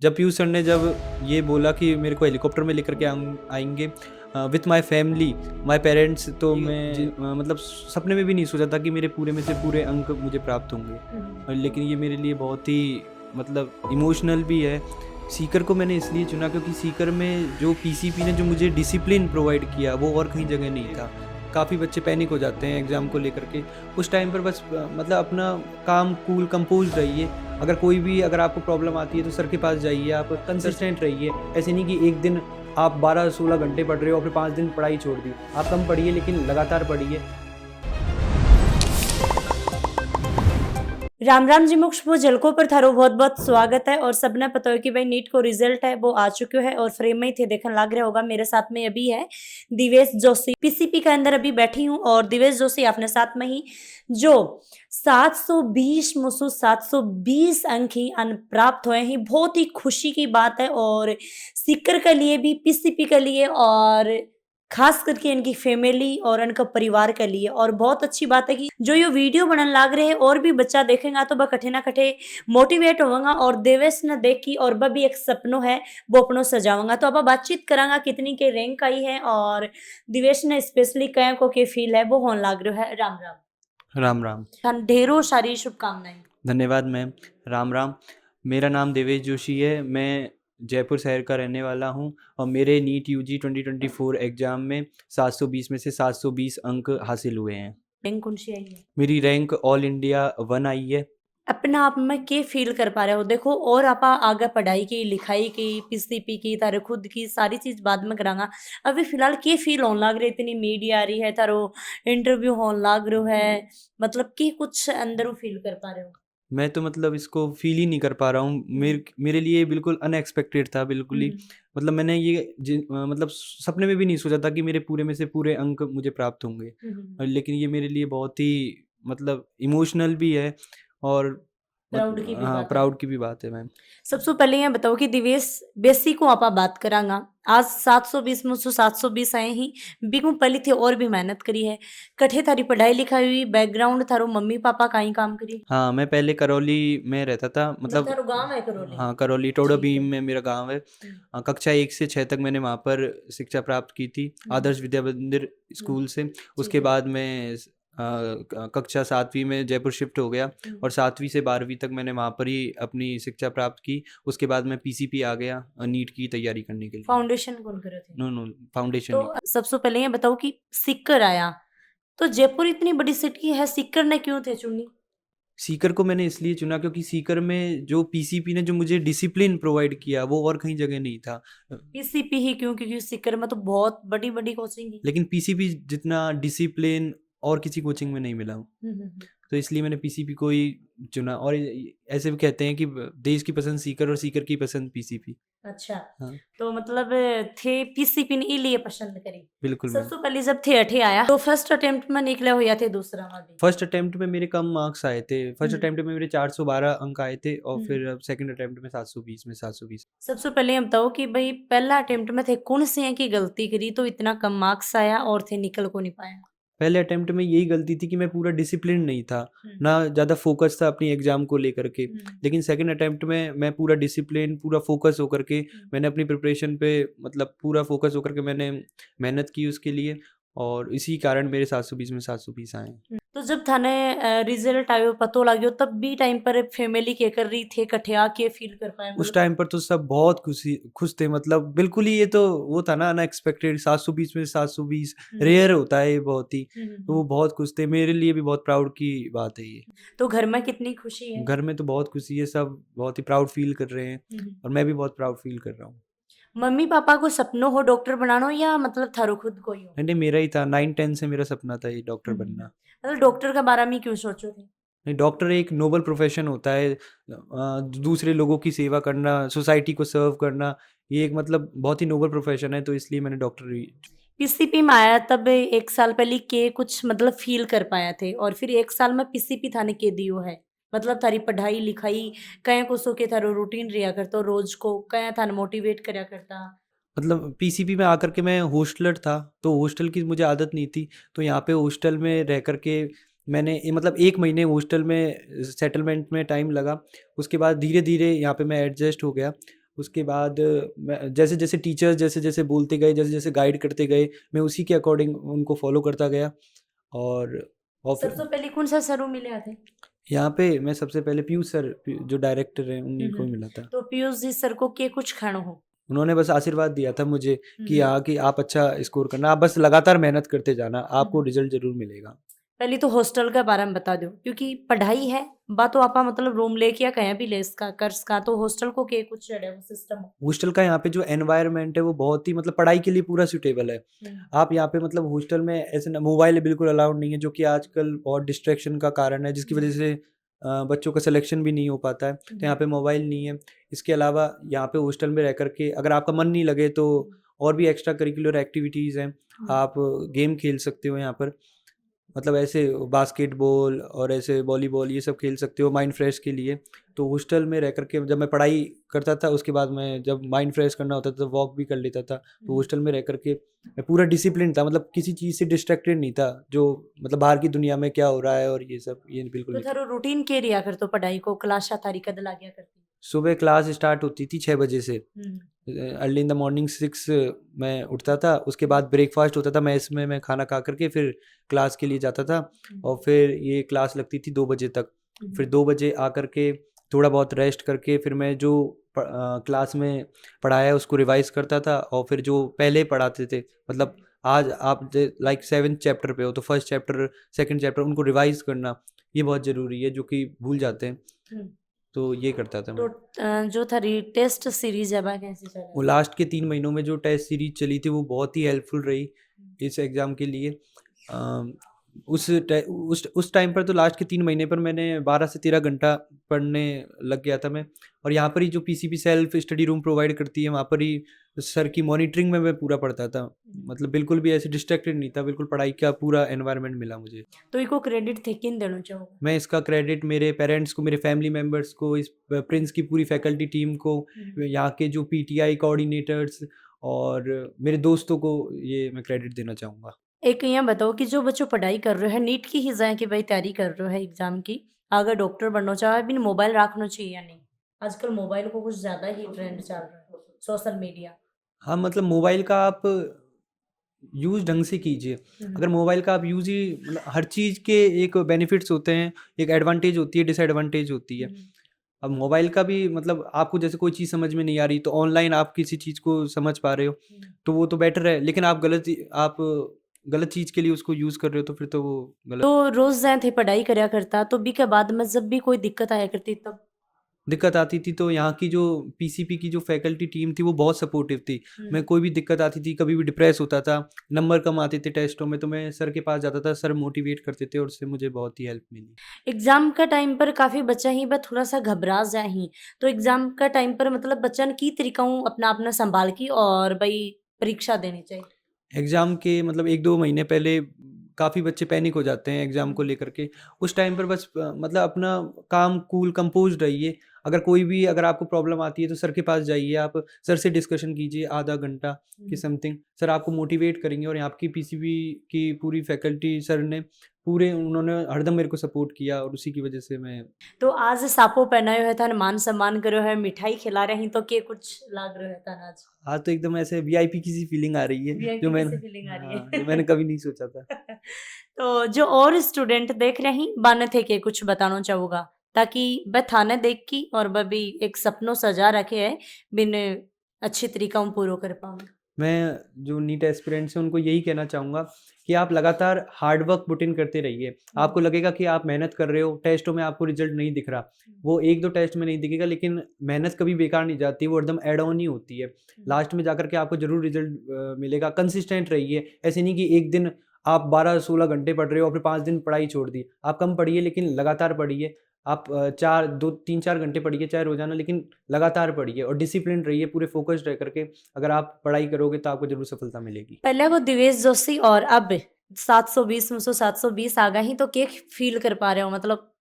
जब पीयूष सर ने जब ये बोला कि मेरे को हेलीकॉप्टर में लेकर के आएंगे with my family my parents, तो मैं मतलब सपने में भी नहीं सोचा था कि मेरे पूरे में से पूरे अंक मुझे प्राप्त होंगे। लेकिन ये मेरे लिए बहुत ही मतलब इमोशनल भी है। सीकर को मैंने इसलिए चुना क्योंकि सीकर में जो पीसीपी ने जो मुझे डिसिप्लिन प्रोवाइड किया वो और कहीं जगह नहीं था। काफ़ी बच्चे पैनिक हो जाते हैं एग्ज़ाम को लेकर के, उस टाइम पर बस मतलब अपना काम कूल कंपोज रहिए। अगर आपको प्रॉब्लम आती है तो सर के पास जाइए, आप कंसिस्टेंट रहिए। ऐसे नहीं कि एक दिन आप 12-16 घंटे पढ़ रहे हो और फिर 5 दिन पढ़ाई छोड़ दी। आप कम पढ़िए लेकिन लगातार पढ़िए। राम राम जी मुक्ष झलकों पर थारो बहुत बहुत स्वागत है। और सबने पता हो कि भाई नीट को रिजल्ट है वो आ चुके है और फ्रेम में ही थे देखने लग रहा होगा। मेरे साथ में अभी है दिवेश जोशी, पीसीपी के अंदर अभी बैठी हूँ। और दिवेश जोशी अपने साथ में ही जो 720 मुसु 720 अंक ही प्राप्त हुए हैं, बहुत ही खुशी की बात है। और सीकर के लिए भी, पीसीपी के लिए और खास करके इनकी फैमिली और इनका परिवार के लिए। और बहुत अच्छी बात है कि जो ये वीडियो बनने लाग रहे हैं और भी बच्चा देखेगा तो वह कठे ना कठे मोटिवेट होगा। और देवेश ने देखी और वह भी एक सपनों है वो अपनों सजाऊंगा। तो अब बातचीत करांगा कितनी के रैंक आई है और दिवेश ने स्पेशली कया को के फील है वो होने लाग रहा है। राम राम। राम राम। ढेरों सारी शुभकामनाएं। धन्यवाद मैम। राम राम। मेरा नाम देवेश जोशी है। मैं जयपुर शहर का रहने वाला हूँ और मेरे नीट यूजी 2024 एग्ज़ाम में 720 में से 720 अंक हासिल हुए हैं। रैंक कौन सी आई है? मेरी रैंक ऑल इंडिया 1 आई है। अपने आप में के फील कर पा रहे हो? देखो और आप आगे पढ़ाई की, लिखाई की, पीसीपी की, तारे खुद की सारी चीज बाद में करांगा। अभी फिलहाल के फील होने लग रही, इतनी मीडिया आ रही है, तारो इंटरव्यू होने लग रहा है, मतलब कि कुछ अंदर फील कर पा रहे हो? मैं तो मतलब इसको फ़ील ही नहीं कर पा रहा हूँ। मेरे लिए बिल्कुल अनएक्सपेक्टेड था, बिल्कुल ही। मतलब मैंने मतलब सपने में भी नहीं सोचा था कि मेरे पूरे में से पूरे अंक मुझे प्राप्त होंगे। लेकिन ये मेरे लिए बहुत ही मतलब इमोशनल भी है और प्राउड की भी हाँ, बात है। प्राउड की भी बात है मैम। सबसे पहले ये बताओ कि दिवेश बेसी को आप बात करांगा। आज 720 में से 720 आए ही बिगू पहली थी और भी मेहनत करी है। कठे थारी पढ़ाई लिखाई हुई, बैकग्राउंड थारो मम्मी पापा का ही काम करी? हाँ, मैं पहले करौली में रहता था, मतलब मतलब थारो गांव है करौली? हाँ, करौली टोडा भीम में मेरा गाँव है। कक्षा 1 से 6 तक मैंने वहाँ पर शिक्षा प्राप्त की थी, आदर्श विद्या मंदिर स्कूल से। उसके बाद मैं कक्षा 7वीं में जयपुर शिफ्ट हो गया और 7वीं से 12वीं तक मैंने वहाँ पर ही अपनी शिक्षा प्राप्त की। उसके बाद मैं पीसीपी आ गया नीट की तैयारी करने के लिए। फाउंडेशन कौन करे थे? नो, नो, फाउंडेशन तो नहीं। सबसे पहले ये बताओ कि सीकर आया तो जयपुर इतनी बड़ी सिटी है, सीकर ने क्यों थे चुनी? सीकर को मैंने इसलिए चुना क्योंकि सीकर में जो पीसीपी ने जो मुझे डिसिप्लिन प्रोवाइड किया वो और कहीं जगह नहीं था। पीसीपी ही क्यों? क्योंकि सीकर में तो बहुत बड़ी बड़ी कोचिंग है। लेकिन पीसीपी जितना डिसिप्लिन और किसी कोचिंग में नहीं मिला। तो इसलिए मैंने पीसीपी को ही चुना। और ऐसे भी कहते हैं कि देश की पसंद सीकर और सीकर की पसंद पीसीपी। अच्छा। हाँ, तो मतलब थे पीसीपी ने लिए पसंद करी। बिल्कुल मैम। सबसे पहले जब थे अठे आया तो फर्स्ट अटेम्प्ट में निकले हो या थे दूसरा में भी? फर्स्ट अटेम्प्ट में मेरे कम मार्क्स आए थे। फर्स्ट अटेम्प्ट में मेरे 412 अंक आए थे और हम्म। फिर सेकंड अटेम्प्ट में 720 में 720। सबसे पहले ये बताओ कि भाई पहला अटेम्प्ट में थे कौन से की गलती करी तो इतना कम मार्क्स आया और थे निकल को नहीं पाया? पहले अटेम्प्ट में यही गलती थी कि मैं पूरा डिसिप्लिन नहीं था, ना ज़्यादा फोकस था अपनी एग्ज़ाम को लेकर के। लेकिन सेकंड अटेम्प्ट में मैं पूरा डिसिप्लिन, पूरा फोकस होकर के मैंने अपनी प्रिपरेशन पे मतलब पूरा फोकस होकर के मैंने मेहनत की उसके लिए और इसी कारण मेरे 720 में 720 आए। तो जब थाने रिजल्ट आयो पतो लाग्यो तब भी टाइम पर फैमिली के कर रही थे कठिया के फील कर पाए? उस टाइम पर तो सब बहुत खुश थे, मतलब बिल्कुल ही ये तो वो था ना अनएक्सपेक्टेड। 720 में 720 रेयर होता है ये बहुत ही। तो वो बहुत खुश थे, मेरे लिए भी बहुत प्राउड की बात है ये। तो घर में कितनी खुशी है? घर में तो बहुत खुशी है, सब बहुत ही प्राउड फील कर रहे हैं और मैं भी बहुत प्राउड फील कर रहा हूँ। मम्मी पापा को सपनों हो डॉक्टर बनाना या मतलब थारो खुद को ही हो? नहीं, मेरा ही था। 9-10 से मेरा सपना था ये डॉक्टर बनना। मतलब डॉक्टर के बारे में क्यों सोचो थे? नहीं, डॉक्टर एक नोबल प्रोफेशन होता है। दूसरे लोगों की सेवा करना, सोसाइटी को सर्व करना, ये एक मतलब बहुत ही नोबल प्रोफेशन है, तो इसलिए मैंने डॉक्टर पीसीपी में आया तब 1 साल पहले के कुछ मतलब फील कर पाया थे और फिर 1 साल में पीसीपी थाने के दियो है। मतलब थारी पढ़ाई लिखाई कया को सो के थारो रूटीन रिया करता रोज को कया थाने मोटिवेट करया करता? मतलब पीसीपी में आकर के मैं हॉस्टलर था, तो हॉस्टल की मुझे आदत नहीं थी। तो यहाँ पे हॉस्टल में रह कर के मैंने मतलब 1 महीने हॉस्टल में सेटलमेंट में टाइम लगा। उसके बाद धीरे-धीरे यहाँ पे मैं एडजस्ट हो गया उसके बाद मैं जैसे जैसे टीचर्स जैसे जैसे बोलते गए, जैसे जैसे गाइड करते गए, मैं उसी के अकॉर्डिंग उनको फॉलो करता गया। और फिर सबसे पहले कौन सा सर मिले थे? यहाँ पे मैं सबसे पहले पीयूष सर, जो डायरेक्टर हैं, उन्हीं को ही मिला था। तो पीयूष जी सर को के कुछ क्षण हो? उन्होंने बस आशीर्वाद दिया था मुझे कि हाँ, कि आप अच्छा स्कोर करना, आप बस लगातार मेहनत करते जाना, आपको रिजल्ट ज़रूर मिलेगा। पहले तो हॉस्टल के बारे में बता दो, क्योंकि पढ़ाई है बात तो आपा मतलब रूम लेके या कहीं भी ले इसका कर सका, तो हॉस्टल को के कुछ जड़े वो सिस्टम हॉस्टल का यहाँ पे जो एनवायरनमेंट है वो बहुत ही मतलब पढ़ाई के लिए पूरा सूटेबल है। हो? आप यहाँ पे मतलब हॉस्टल में ऐसे ना, मोबाइल बिल्कुल अलाउड नहीं है, जो कि आजकल बहुत डिस्ट्रैक्शन का कारण है, जिसकी वजह से बच्चों का सिलेक्शन भी नहीं हो पाता है। तो यहाँ पे मोबाइल नहीं है। इसके अलावा यहाँ पे हॉस्टल में रह करके अगर आपका मन नहीं लगे तो और भी एक्स्ट्रा करिकुलर एक्टिविटीज़ हैं। आप गेम खेल सकते हो यहाँ पर, मतलब ऐसे बास्केटबॉल और ऐसे वॉलीबॉल ये सब खेल सकते हो माइंड फ्रेश के लिए। तो हॉस्टल में रह करके जब मैं पढ़ाई करता था, उसके बाद मैं जब माइंड फ्रेश करना होता था तो वॉक भी कर लेता था। तो हॉस्टल में रह करके मैं पूरा डिसिप्लिन था, मतलब किसी चीज़ से डिस्ट्रैक्टेड नहीं था, जो मतलब बाहर की दुनिया में क्या हो रहा है और ये सब, ये बिल्कुल तो नहीं। थारो रूटीन के रिया कर तो पढ़ाई को क्लास तारी कद ला गया करती? सुबह क्लास स्टार्ट होती थी 6 बजे से। अर्ली इन द मॉर्निंग 6 मैं उठता था। उसके बाद ब्रेकफास्ट होता था मैस में, मैं खाना खा करके फिर क्लास के लिए जाता था। और फिर ये क्लास लगती थी 2 बजे तक। फिर 2 बजे आकर के थोड़ा बहुत रेस्ट करके फिर मैं जो क्लास में पढ़ाया उसको रिवाइज करता था। और फिर जो पहले पढ़ाते थे, मतलब आज आप लाइक 7th चैप्टर पे हो तो फर्स्ट चैप्टर, सेकंड चैप्टर उनको रिवाइज करना ये बहुत ज़रूरी है, जो कि भूल जाते हैं। तो ये करता था तो मैं। जो थारी टेस्ट सीरीज है वह कैसी चल वो रही? लास्ट के 3 महीनों में जो टेस्ट सीरीज चली थी वो बहुत ही हेल्पफुल रही इस एग्ज़ाम के लिए। अम, उस टाइम पर तो लास्ट के 3 महीने पर मैंने 12 से 13 घंटा पढ़ने लग गया था मैं। और यहाँ पर ही जो PCP self study room provide करती है, वहाँ पर ही सर की मॉनिटरिंग में मैं पूरा पढ़ता था। मतलब बिल्कुल भी ऐसे डिस्ट्रैक्टेड नहीं था, बिल्कुल पढ़ाई का पूरा एनवायरनमेंट मिला मुझे। तो इको क्रेडिट थे किन देना चाहोगे? मैं इसका क्रेडिट मेरे पेरेंट्स को, मेरे फैमिली मेम्बर्स को, इस प्रिंस की पूरी फैकल्टी टीम को, यहाँ के जो पीटीआई कोऑर्डिनेटर्स और मेरे दोस्तों को ये मैं क्रेडिट देना चाहूँगा। एक यहाँ बताओ कि जो बच्चों पढ़ाई कर रहे हैं नीट की ही जाए कि भाई तैयारी कर रहे है एग्जाम की, अगर डॉक्टर बनना चाहे बिन मोबाइल रखना चाहिए या नहीं? आजकल मोबाइल को कुछ ज्यादा ही ट्रेंड चल रहा है, सोशल मीडिया। हाँ, मतलब मोबाइल का आप यूज़ ढंग से कीजिए। अगर मोबाइल का आप यूज़ ही मतलब हर चीज़ के एक बेनिफिट्स होते हैं, एक एडवांटेज होती है, डिसएडवांटेज होती है। अब मोबाइल का भी मतलब आपको जैसे कोई चीज़ समझ में नहीं आ रही तो ऑनलाइन आप किसी चीज़ को समझ पा रहे हो, तो वो तो बेटर है। लेकिन आप गलत चीज़ के लिए उसको यूज़ कर रहे हो तो फिर तो वो गलत। तो रोज जाए थे पढ़ाई करया करता, तो बी के बाद में जब भी कोई दिक्कत आया करती तब? दिक्कत आती थी तो यहाँ की जो पीसीपी की जो फैकल्टी टीम थी वो बहुत सपोर्टिव थी। मैं कोई भी दिक्कत आती थी, कभी भी डिप्रेस होता था, नंबर कम आते थे टेस्टों में, तो मैं सर के पास जाता था, सर मोटिवेट करते थे और उससे मुझे बहुत ही हेल्प मिली। एग्जाम का टाइम पर काफी बच्चा ही बस थोड़ा सा घबरा जाए ही, तो एग्जाम का टाइम पर मतलब बच्चन की तरीका हूँ अपना अपना संभाल की और भाई परीक्षा देनी चाहिए? एग्ज़ाम के मतलब 1-2 महीने पहले काफ़ी बच्चे पैनिक हो जाते हैं एग्ज़ाम को लेकर के। उस टाइम पर बस मतलब अपना काम कूल कंपोज़्ड रहिए। अगर आपको प्रॉब्लम आती है तो सर के पास जाइए, आप सर से डिस्कशन कीजिए आधा घंटा की समथिंग। सर आपको मोटिवेट करेंगे और यहाँ की पीसीबी की पूरी फैकल्टी सर ने उन्होंने हरदम मेरे को सपोर्ट किया और उसी की वजह से मैं। तो आज सापो पहनायो है था, मान सम्मान करो है, मिठाई खिला रहे हैं, तो के कुछ लाग रहे था आज? आज तो एकदम ऐसे वीआईपी की सी फीलिंग आ रही है, वीआईपी जो मैंने जैसी फीलिंग आ रही हाँ, है। जो मैंने कभी नहीं सोचा था। तो जो और स्टूडेंट देख रहे हैं बाने थे के कुछ बताना चाहूँगा, ताकि वह थाने देख की और वह भी एक सपनों सजा रखे है बिन अच्छी तरीका पूरो कर पाऊँ। मैं जो नीट एस्पिरेंट्स हैं उनको यही कहना चाहूँगा कि आप लगातार हार्ड वर्क पुट इन करते रहिए। आपको लगेगा कि आप मेहनत कर रहे हो, टेस्टों में आपको रिजल्ट नहीं दिख रहा, वो 1-2 टेस्ट में नहीं दिखेगा, लेकिन मेहनत कभी बेकार नहीं जाती, वो एकदम ऐड ऑन ही होती है। लास्ट में जाकर के आपको ज़रूर रिजल्ट मिलेगा। कंसिस्टेंट रहिए, ऐसे नहीं कि एक दिन आप 12-16 घंटे पढ़ रहे हो और फिर 5 दिन पढ़ाई छोड़ दी। आप कम पढ़िए लेकिन लगातार पढ़िए। आप 3-4 घंटे पढ़िए चाहे रोज़ाना, लेकिन लगातार पढ़िए और डिसिप्लिन रहिए, पूरे फोकस्ड रह करके अगर आप पढ़ाई करोगे तो आपको ज़रूर सफलता मिलेगी। पहले वो दिवेश जोशी और अब 720 में से 720 आ गए ही, तो के फील कर पा रहे हो मतलब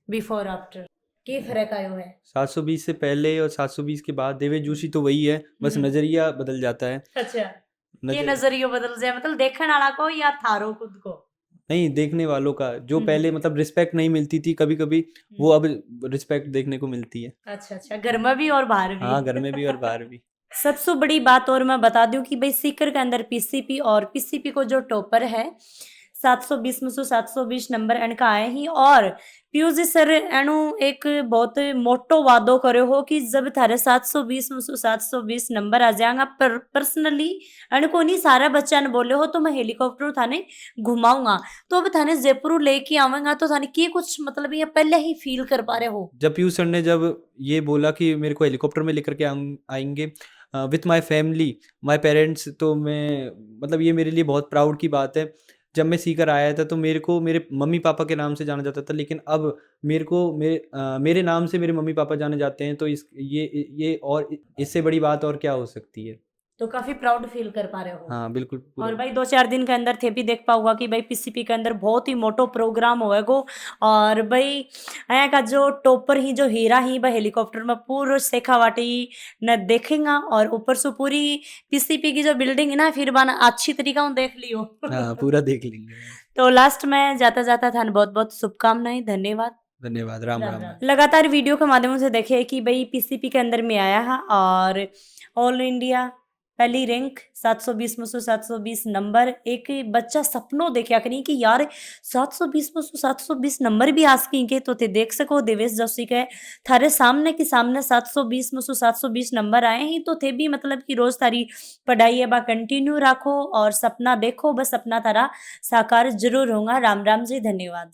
बिफोर आफ्टर के फर्क आयो है? 720 से पहले और 720 के बाद देवेश जोशी तो वही है, बस नज़रिया बदल जाता है। अच्छा, के नज़र नजरियो बदल जाए मतलब देखने वाला को या थारो खुद को? नहीं, देखने वालों का, जो हम्म, पहले मतलब रिस्पेक्ट नहीं मिलती थी कभी-कभी, वो अब रिस्पेक्ट देखने को मिलती है। अच्छा अच्छा, घर में भी और बाहर भी। हाँ, घर में भी और बाहर भी। सबसे बड़ी बात और मैं बता दूं कि भाई सीकर के अंदर पीसीपी और पीसीपी को जो टॉपर है 720 में से 720 नंबर इनका आए ही। और पीयूष जी सर एनु एक बहुत मोटो वादो करे हो कि जब थारे 720 में से 720 नंबर आ जाएगा पर पर्सनली इनको नहीं सारा बच्चा ने बोले हो तो मैं हेलीकॉप्टर थाने घुमाऊंगा। तो अब थाने जयपुर लेके आवेंगा तो थाने की कुछ मतलब ये पहले ही फील कर पा रहे हो? जब पीयूष सर ने जब ये बोला कि मेरे को हेलीकॉप्टर में लेकर के आएँगे with my family, my parents, तो मैं मतलब ये मेरे लिए बहुत प्राउड की बात है। जब मैं सीकर आया था तो मेरे को मेरे मम्मी-पापा के नाम से जाना जाता था, लेकिन अब मेरे को मेरे नाम से मेरे मम्मी-पापा जाने जाते हैं, तो ये और इससे बड़ी बात और क्या हो सकती है? तो काफी प्राउड फील कर पा रहे हो? हाँ, बिल्कुल पूरा। और भाई 2-4 दिन के अंदर थे भी देख पाऊंगा कि भाई पीसीपी के अंदर बहुत ही मोटो प्रोग्राम होएगो। और भाई यहाँ का जो टॉपर ही जो हीरा ही भाई हेलीकॉप्टर में पूरा शेखावाटी न देखेगा और ऊपर से पूरी पीसीपी की जो बिल्डिंग है ना फिर बना अच्छी तरीका से देख लियो। हाँ, पूरा देख लेंगे। तो लास्ट में जाता जाता था बहुत बहुत शुभकामनाएं, धन्यवाद। धन्यवाद, राम राम राम। राम। लगातार वीडियो के माध्यम से देखे कि भाई पीसीपी के अंदर में आया है और ऑल इंडिया पहली रैंक 720 में से 720 नंबर। एक बच्चा सपनों देखा करी कि यार 720 में से 720 नंबर भी आसकी के तो ते देख सको देवेश जोशी के थारे सामने के सामने 720 में से 720 नंबर आए ही तो थे भी मतलब कि रोज तारी पढ़ाई है बा कंटिन्यू रखो और सपना देखो बस अपना तारा साकार जरूर होगा। राम राम जी, धन्यवाद।